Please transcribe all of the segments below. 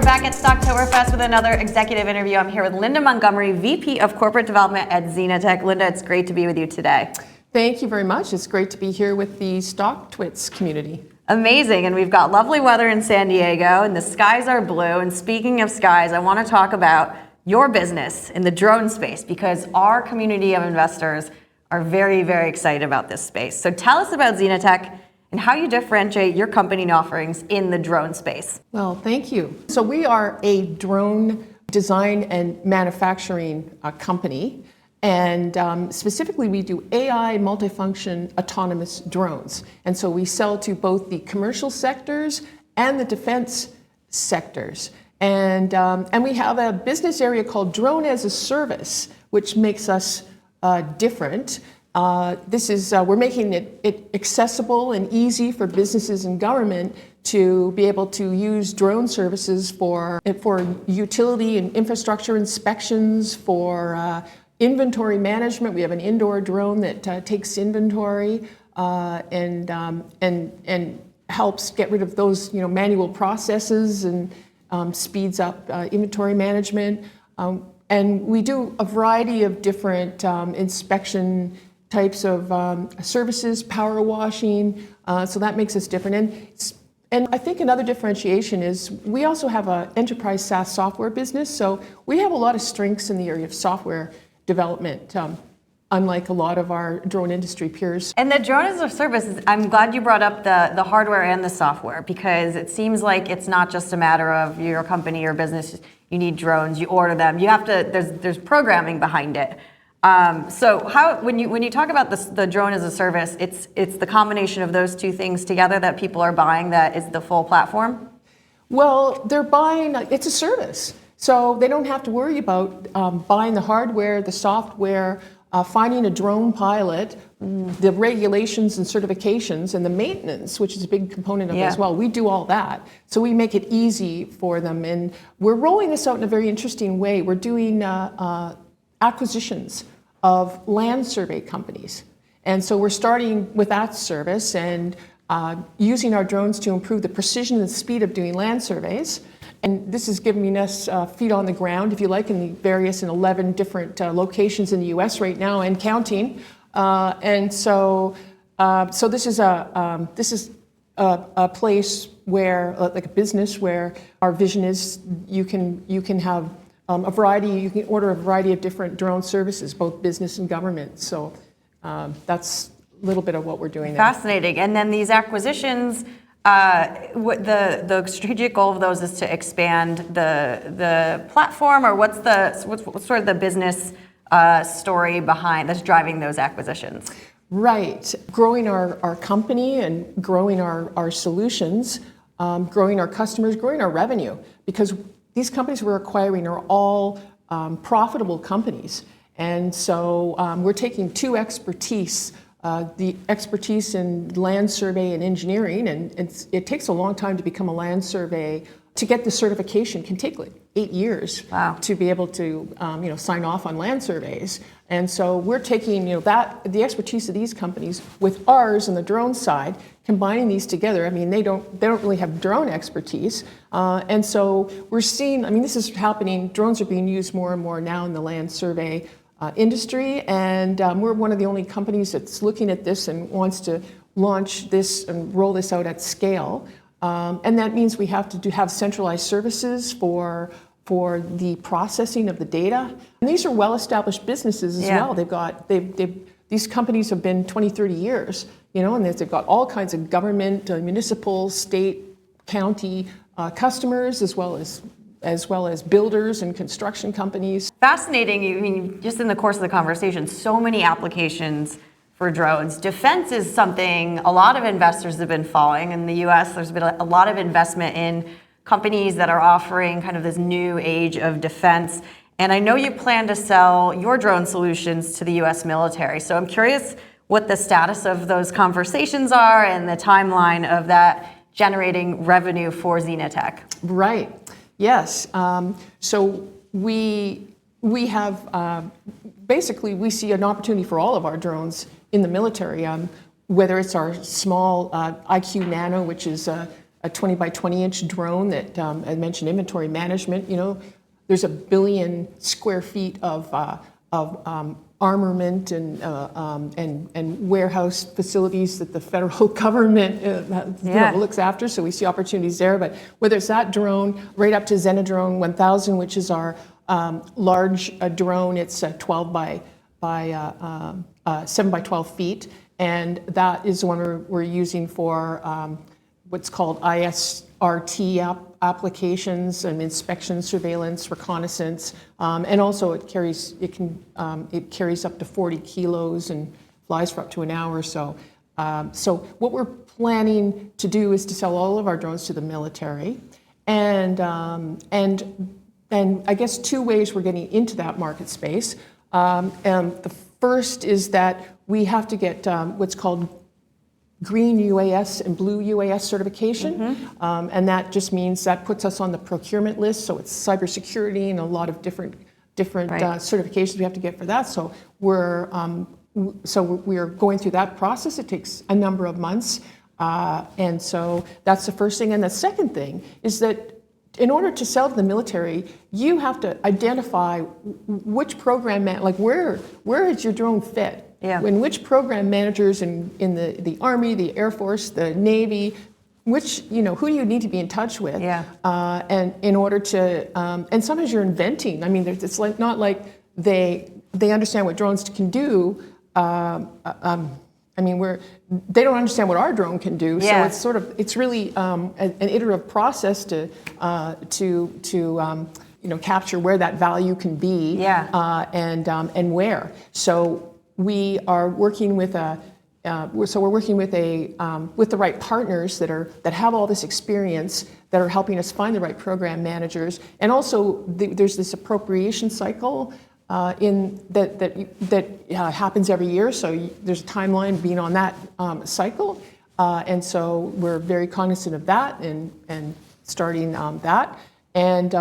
we're back at Stocktoberfest with another executive interview. I'm here with Linda Montgomery, VP of Corporate Development at ZenaTech. Linda, it's great to be with you today. Thank you very much. It's great to be here with the StockTwits community. Amazing, and we've got lovely weather in San Diego, and the skies are blue. And speaking of skies, I want to talk about your business in the drone space because our community of investors are very, very excited about this space. So tell us about ZenaTech and how you differentiate your company and offerings in the drone space. Well, thank you. So we are a drone design and manufacturing company. And specifically, we do AI multifunction autonomous drones. And so we sell to both the commercial sectors and the defense sectors. And we have a business area called Drone as a Service, which makes us different. We're making it accessible and easy for businesses and government to be able to use drone services for utility and infrastructure inspections, for inventory management. We have an indoor drone that takes inventory and helps get rid of those manual processes and speeds up inventory management. And we do a variety of different inspection types of services, power washing, so that makes us different. And I think another differentiation is we also have an enterprise SaaS software business, so we have a lot of strengths in the area of software development, unlike a lot of our drone industry peers. And the drone as a service, I'm glad you brought up the hardware and the software, because it seems like it's not just a matter of your company or business, you need drones, you order them, you have to, there's programming behind it. So when you talk about the drone as a service, it's the combination of those two things together that people are buying that is the full platform? Well, they're buying, it's a service. So they don't have to worry about buying the hardware, the software, finding a drone pilot, the regulations and certifications, and the maintenance, which is a big component of it as well. We do all that. So we make it easy for them. And we're rolling this out in a very interesting way. We're doing acquisitions of land survey companies. And so we're starting with that service and using our drones to improve the precision and speed of doing land surveys. And this is giving us feet on the ground, if you like, in the various 11 different locations in the U.S. right now and counting. So this is a place where, like a business, where our vision is you can have a variety. You can order a variety of different drone services, both business and government. So that's a little bit of what we're doing there. Fascinating. And then these acquisitions. The strategic goal of those is to expand the platform, or what's sort of the business story behind that's driving those acquisitions? Right, growing our company and growing our solutions, growing our customers, growing our revenue, because these companies we're acquiring are all profitable companies, and so we're taking two expertise. The expertise in land survey and engineering, and it takes a long time to become a land survey. To get the certification can take like 8 years to be able to sign off on land surveys. And so we're taking the expertise of these companies with ours on the drone side, combining these together. I mean, they don't really have drone expertise, and so we're seeing. I mean, this is happening. Drones are being used more and more now in the land survey industry, and we're one of the only companies that's looking at this and wants to launch this and roll this out at scale. And that means we have to have centralized services for the processing of the data. And these are well-established businesses as well. These companies have been 20, 30 years, and they've got all kinds of government, municipal, state, county customers, as well as builders and construction companies. Fascinating. I mean, just in the course of the conversation, so many applications for drones. Defense is something a lot of investors have been following. In the US, there's been a lot of investment in companies that are offering kind of this new age of defense. And I know you plan to sell your drone solutions to the US military. So I'm curious what the status of those conversations are and the timeline of that generating revenue for ZenaTech. Right. Yes. So we have basically we see an opportunity for all of our drones in the military, whether it's our small IQ Nano, which is 20 by 20 inch drone that I mentioned inventory management. There's 1 billion square feet of armament and warehouse facilities that the federal government looks after. So we see opportunities there. But whether it's that drone, right up to ZenaDrone 1000, which is our large drone, it's 12 by 7 by 12 feet, and that is the one we're using for what's called ISRT applications and inspection, surveillance, reconnaissance, and also it carries up to 40 kilos and flies for up to an hour or so. So what we're planning to do is to sell all of our drones to the military, and I guess 2 ways we're getting into that market space. And the first is that we have to get what's called Green UAS and Blue UAS certification, and that just means that puts us on the procurement list. So it's cybersecurity and a lot of different certifications we have to get for that. So we're going through that process. It takes a number of months, and so that's the first thing. And the second thing is that in order to sell to the military, you have to identify which program, where is your drone fit? Yeah. In which program managers in the Army, the Air Force, the Navy, who do you need to be in touch with? Yeah. And in order to, and sometimes you're inventing. I mean, it's not like they understand what drones can do. They don't understand what our drone can do. Yeah. So it's really an iterative process to capture where that value can be. Yeah. And where. So we are working with with the right partners that have all this experience, that are helping us find the right program managers, and also there's this appropriation cycle that happens every year. So there's a timeline being on that cycle, and so we're very cognizant of that and starting that, and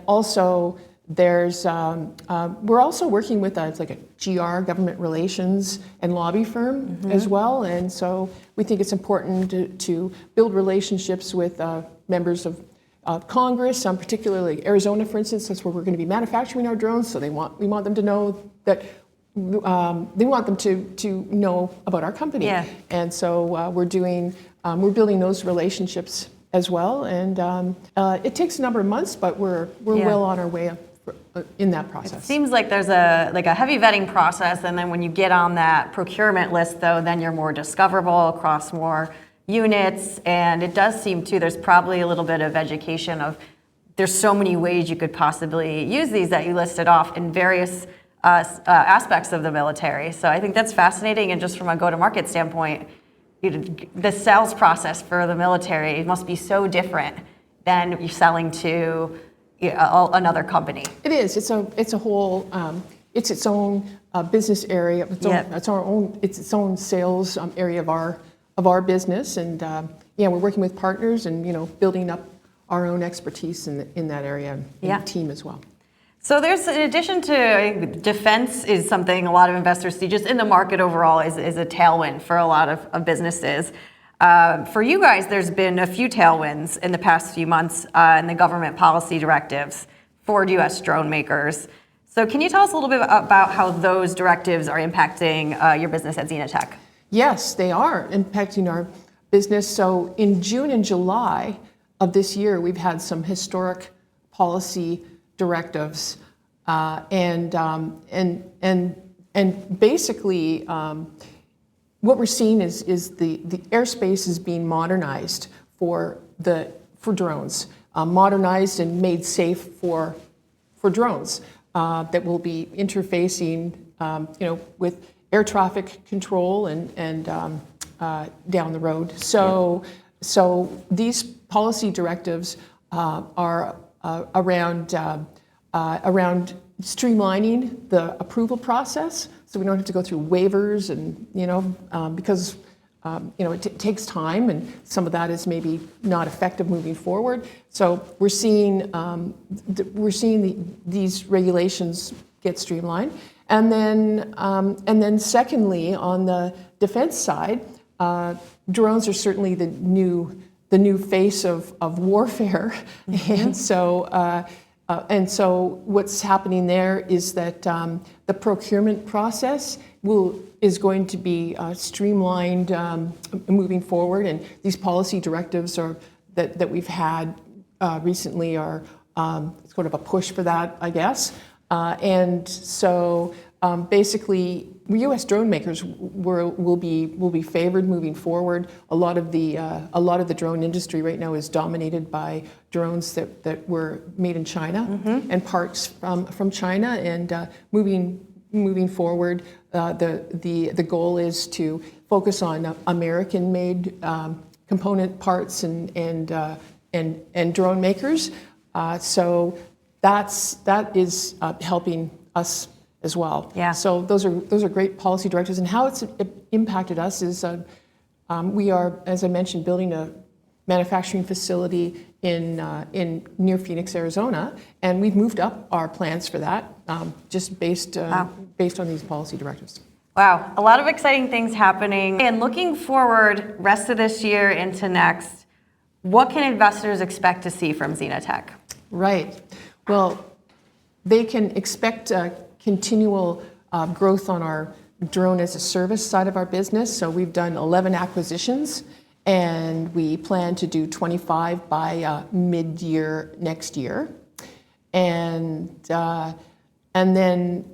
also. We're also working with it's like a GR, government relations and lobby firm as well, and so we think it's important to build relationships with members of Congress, particularly Arizona, for instance. That's where we're going to be manufacturing our drones. So we want them to know that they want them to know about our company, and so we're building those relationships as well, and it takes a number of months, but we're well on our way in that process. It seems like there's a heavy vetting process, and then when you get on that procurement list, though, then you're more discoverable across more units, and it does seem too there's probably a little bit of education of there's so many ways you could possibly use these that you listed off in various aspects of the military. So I think that's fascinating, and just from a go-to-market standpoint, the sales process for the military must be so different than you're selling to another company. It is. It's a whole. It's its own business area. It's its own sales area of our business, and we're working with partners and building up our own expertise in that area and the team as well. So there's, in addition to defense, is something a lot of investors see just in the market overall is a tailwind for a lot of businesses. For you guys, there's been a few tailwinds in the past few months in the government policy directives for U.S. drone makers. So can you tell us a little bit about how those directives are impacting your business at ZenaTech? Yes, they are impacting our business. So in June and July of this year, we've had some historic policy directives, and basically. What we're seeing is the airspace is being modernized for drones, modernized and made safe for drones that will be interfacing, with air traffic control and down the road. So these policy directives are around streamlining the approval process, so we don't have to go through waivers and because it takes time, and some of that is maybe not effective moving forward. So we're seeing these regulations get streamlined, and then secondly, on the defense side, drones are certainly the new the new face of warfare. And so what's happening there is that the procurement process is going to be streamlined moving forward, and these policy directives that we've had recently are sort of a push for that, I guess. And so basically, U.S. drone makers will be favored moving forward. A lot of the drone industry right now is dominated by drones that were made in China and parts from China. And moving forward, the goal is to focus on American-made component parts and drone makers. So that is helping us as well. Yeah. So those are great policy directives, and how it's impacted us is we are, as I mentioned, building a manufacturing facility in near Phoenix, Arizona, and we've moved up our plans for that just based on these policy directives. Wow, a lot of exciting things happening. And looking forward, rest of this year into next, what can investors expect to see from ZenaTech? Right. Well, they can expect continual growth on our drone as a service side of our business. So we've done 11 acquisitions, and we plan to do 25 by mid-year next year. And then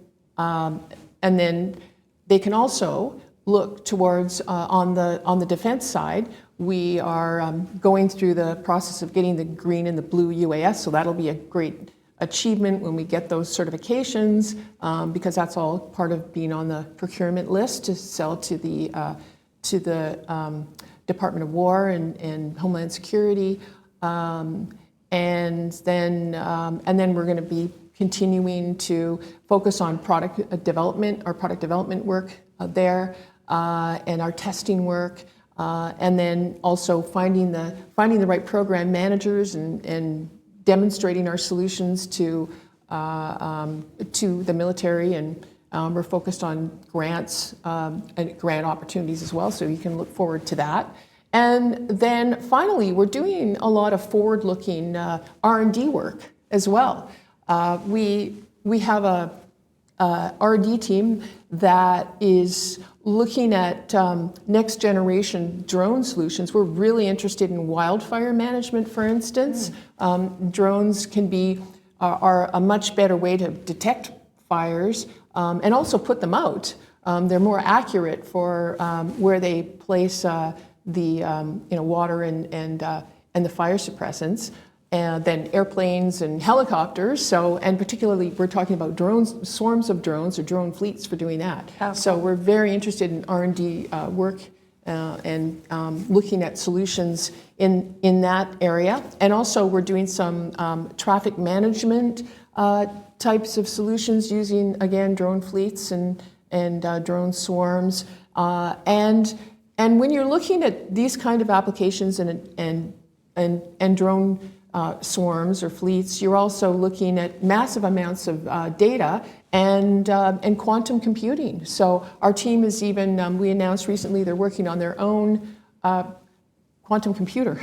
they can also look towards on the defense side. We are going through the process of getting the Green and the Blue UAS, so that'll be a great achievement when we get those certifications, because that's all part of being on the procurement list to sell to the Department of War and Homeland Security, and then we're going to be continuing to focus on product development work there, and our testing work, and then also finding the right program managers and demonstrating our solutions to the military, and we're focused on grants and grant opportunities as well, so you can look forward to that. And then finally, we're doing a lot of forward-looking R&D work as well. We have a R&D team that is looking at next generation drone solutions. We're really interested in wildfire management, for instance. Drones are a much better way to detect fires and also put them out. They're more accurate for where they place the water and the fire suppressants than airplanes and helicopters. So, and particularly we're talking about drones, swarms of drones or drone fleets for doing that. Oh. So we're very interested in R&D work and looking at solutions in that area. And also we're doing some traffic management types of solutions using, again, drone fleets and drone swarms. And when you're looking at these kind of applications and drone swarms or fleets, you're also looking at massive amounts of data and quantum computing. So our team is even, we announced recently they're working on their own quantum computer.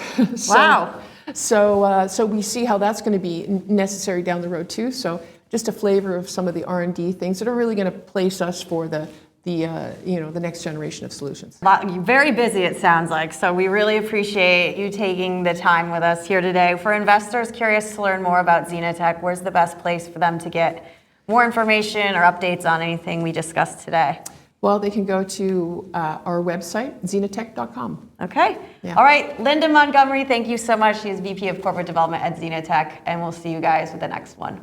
Wow. So we see how that's going to be necessary down the road too. So just a flavor of some of the R&D things that are really going to place us for the next generation of solutions. You're very busy, it sounds like, so we really appreciate you taking the time with us here today. For investors curious to learn more about ZenaTech, where's the best place for them to get more information or updates on anything we discussed today? Well, they can go to our website, ZenaTech.com. Okay. Yeah. All right, Linda Montgomery, thank you so much. She's VP of Corporate Development at ZenaTech, and we'll see you guys with the next one.